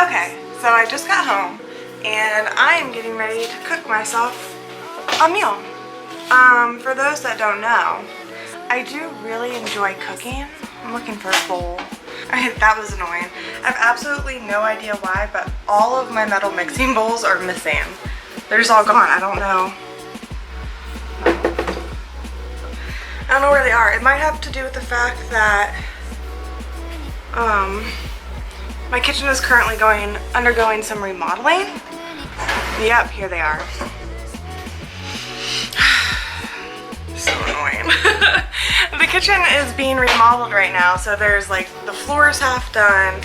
Okay, so I just got home and I am getting ready to cook myself a meal. For those that don't know, I do really enjoy cooking. I'm looking for a bowl. That was annoying. I have absolutely no idea why, but all of my metal mixing bowls are missing. They're just all gone. I don't know where they are. It might have to do with the fact that my kitchen is currently undergoing some remodeling. Yep, here they are. So annoying. The kitchen is being remodeled right now, so there's like the floor's half done,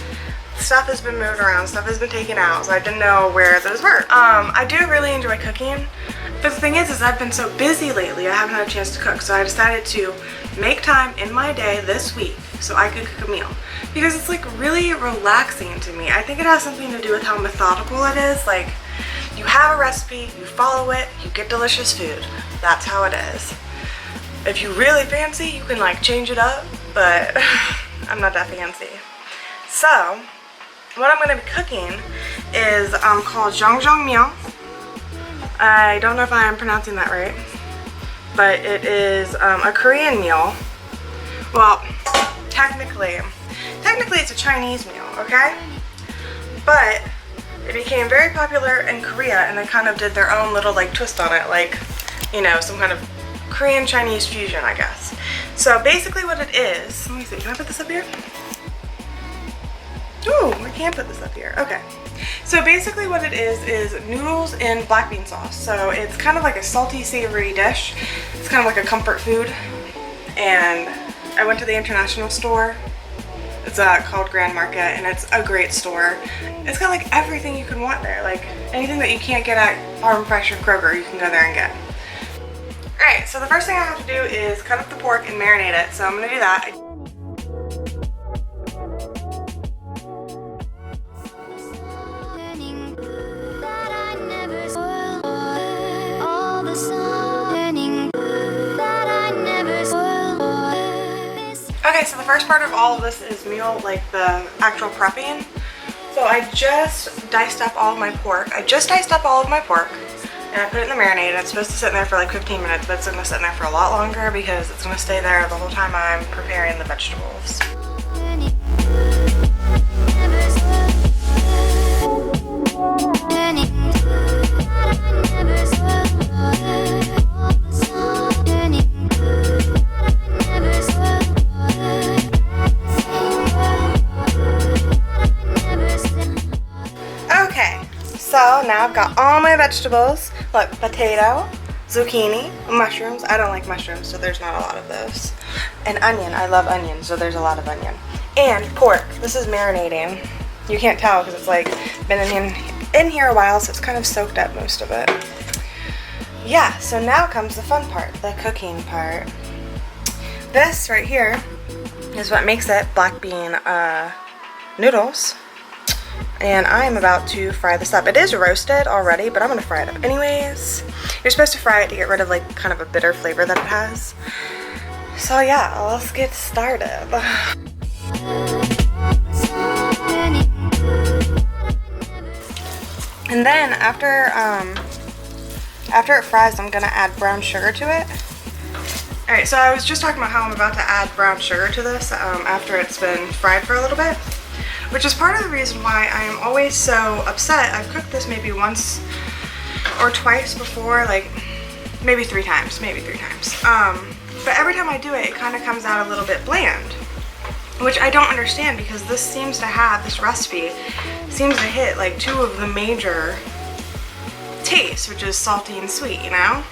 stuff has been moved around, stuff has been taken out, so I didn't know where those were. I do really enjoy cooking, but the thing is I've been so busy lately I haven't had a chance to cook, so I decided to make time in my day this week so I could cook a meal, because it's like really relaxing to me. I think it has something to do with how methodical it is. Like, you have a recipe, you follow it, you get delicious food. That's how it is. If you really fancy, you can like change it up, but I'm not that fancy. So what I'm going to be cooking is called Jajangmyeon. I don't know if I'm pronouncing that right, but it is a Korean meal. Well, technically it's a Chinese meal, okay? But it became very popular in Korea, and they kind of did their own little like twist on it, like, you know, some kind of Korean Chinese fusion, I guess. So basically what it is, let me see, can I put this up here? Ooh, I can put this up here. Okay. So basically what it is noodles in black bean sauce. So it's kind of like a salty, savory dish. It's kind of like a comfort food. And I went to the international store. It's called Grand Market, and it's a great store. It's got like everything you can want there. Like anything that you can't get at Farm Fresh or Kroger, you can go there and get. Alright, so the first thing I have to do is cut up the pork and marinate it. So I'm going to do that. Okay, so the first part of all of this is meal, like the actual prepping. So I just diced up all of my pork. And I put it in the marinade. It's supposed to sit in there for like 15 minutes, but it's going to sit in there for a lot longer because it's going to stay there the whole time I'm preparing the vegetables. Okay, so now I've got all my vegetables. Look, potato, zucchini, mushrooms. I don't like mushrooms, so there's not a lot of those. And onion. I love onion, so there's a lot of onion. And pork. This is marinating. You can't tell because it's like been in here a while, so it's kind of soaked up most of it. Yeah, so now comes the fun part, the cooking part. This right here is what makes it black bean noodles. And I'm about to fry this up. It is roasted already, but I'm gonna fry it up anyways. You're supposed to fry it to get rid of like kind of a bitter flavor that it has. So yeah, let's get started. And then after it fries, I'm gonna add brown sugar to it. Alright, so I was just talking about how I'm about to add brown sugar to this after it's been fried for a little bit. Which is part of the reason why I am always so upset. I've cooked this maybe once or twice before, like maybe three times. But every time I do it, it kind of comes out a little bit bland, which I don't understand because this recipe seems to hit like two of the major tastes, which is salty and sweet, you know?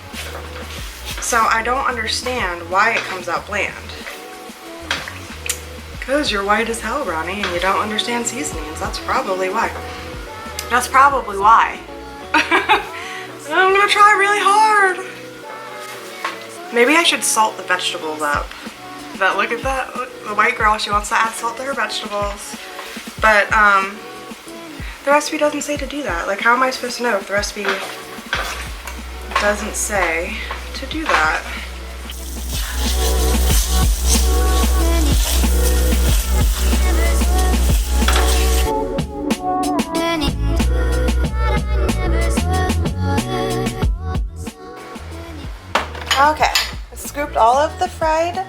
So I don't understand why it comes out bland. Because you're white as hell, Ronnie, and you don't understand seasonings. That's probably why. I'm gonna try really hard. Maybe I should salt the vegetables up. But look at that. Look, the white girl, she wants to add salt to her vegetables. But the recipe doesn't say to do that. Like, how am I supposed to know if the recipe doesn't say to do that? all of the fried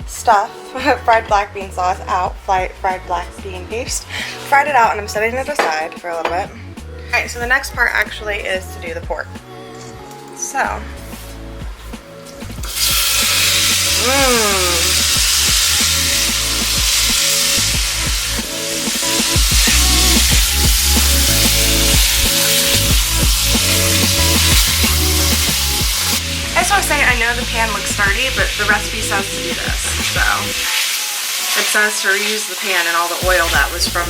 stuff, fried black bean sauce out, fried black bean paste, fried it out, and I'm setting it aside for a little bit. Alright, so the next part actually is to do the pork. So, I just want to say, I know the pan looks sturdy, but the recipe says to do this, so it says to reuse the pan and all the oil that was from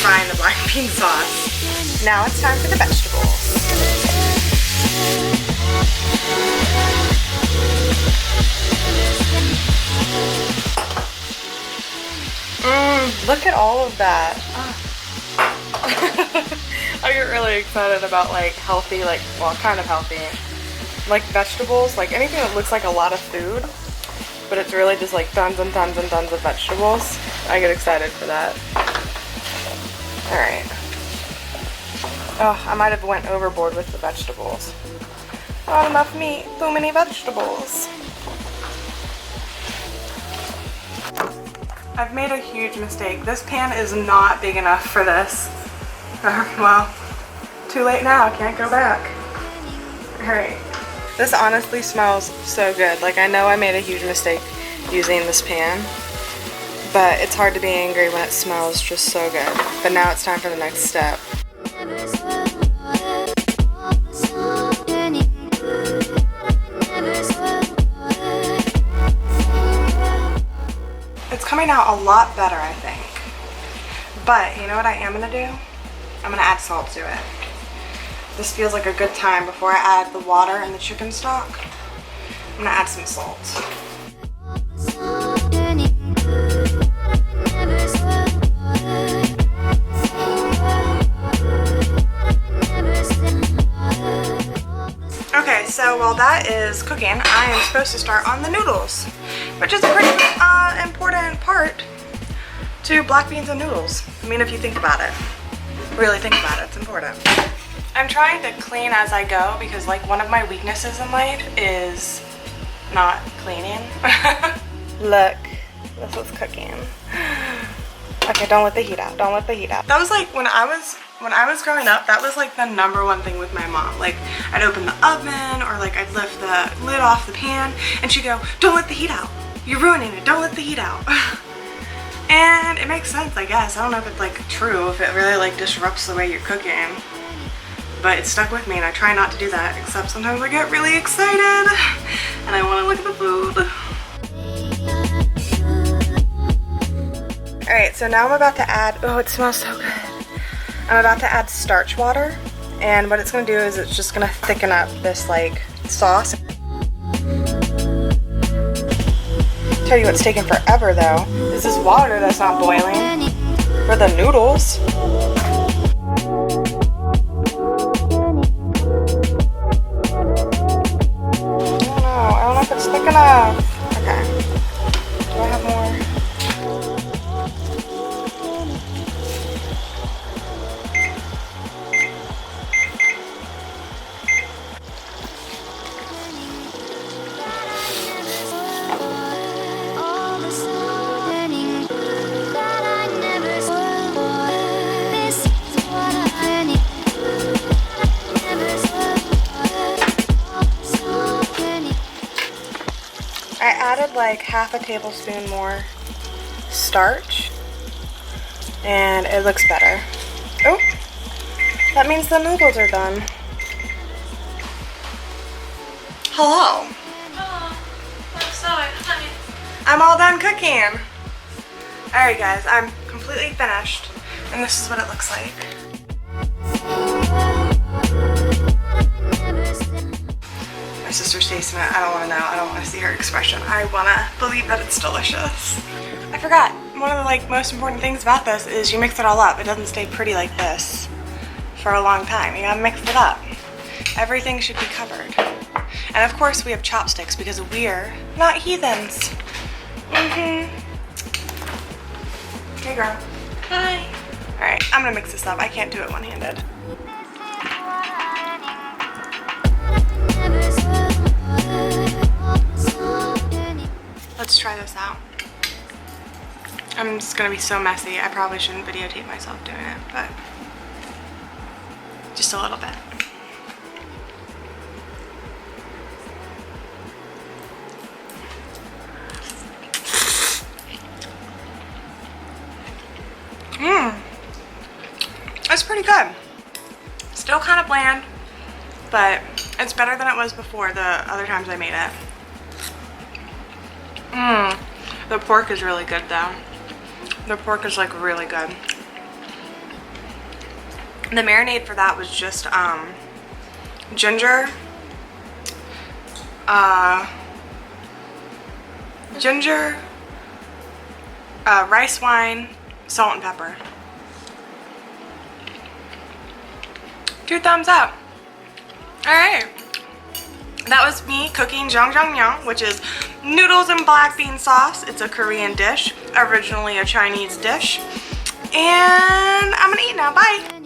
frying the black bean sauce. Now it's time for the vegetables. Look at all of that. I get really excited about like healthy, like, well, kind of healthy, like vegetables, like anything that looks like a lot of food, but it's really just like tons and tons and tons of vegetables. I get excited for that. Alright. Oh, I might have went overboard with the vegetables. Not enough meat, too many vegetables. I've made a huge mistake. This pan is not big enough for this. Well, too late now, can't go back. Alright. This honestly smells so good. Like, I know I made a huge mistake using this pan, but it's hard to be angry when it smells just so good. But now it's time for the next step. It's coming out a lot better, I think. But you know what I am gonna do? I'm gonna add salt to it. This feels like a good time before I add the water and the chicken stock. I'm gonna add some salt. Okay, so while that is cooking, I am supposed to start on the noodles, which is a pretty important part to black beans and noodles. I mean, if you think about it, really think about it, it's important. I'm trying to clean as I go because like one of my weaknesses in life is not cleaning. Look, this is cooking. Okay, don't let the heat out, don't let the heat out. That was like when I was growing up, that was like the #1 thing with my mom. Like, I'd open the oven or like I'd lift the lid off the pan and she'd go, don't let the heat out. You're ruining it, don't let the heat out. And it makes sense, I guess. I don't know if it's like true, if it really like disrupts the way you're cooking. But it stuck with me and I try not to do that, except sometimes I get really excited and I want to look at the food. Alright, so now I'm about to add, oh, it smells so good. I'm about to add starch water, and what it's going to do is it's just going to thicken up this like sauce. Tell you what's taking forever though is this water that's not boiling for the noodles. I don't know if it's thick enough. Okay. Do I have more? I added like half a tablespoon more starch and it looks better. Oh, that means the noodles are done. Hello. Hello. I'm sorry, honey. I'm all done cooking. Alright guys, I'm completely finished and this is what it looks like. My sister's tasting it. I don't want to know. I don't want to see her expression. I want to believe that it's delicious. I forgot. One of the like most important things about this is you mix it all up. It doesn't stay pretty like this for a long time. You gotta mix it up. Everything should be covered. And of course we have chopsticks because we're not heathens. Hey girl. Hi. Alright, I'm gonna mix this up. I can't do it one-handed. Let's try this out. I'm just gonna be so messy. I probably shouldn't videotape myself doing it, but just a little bit. It's pretty good. Still kind of bland, but it's better than it was before the other times I made it. The pork is really good though. The pork is like really good. The marinade for that was just ginger, rice wine, salt and pepper. 2 thumbs up. Alright. That was me cooking Jajangmyeon, which is noodles and black bean sauce. It's a Korean dish, originally a Chinese dish. And I'm gonna eat now. Bye.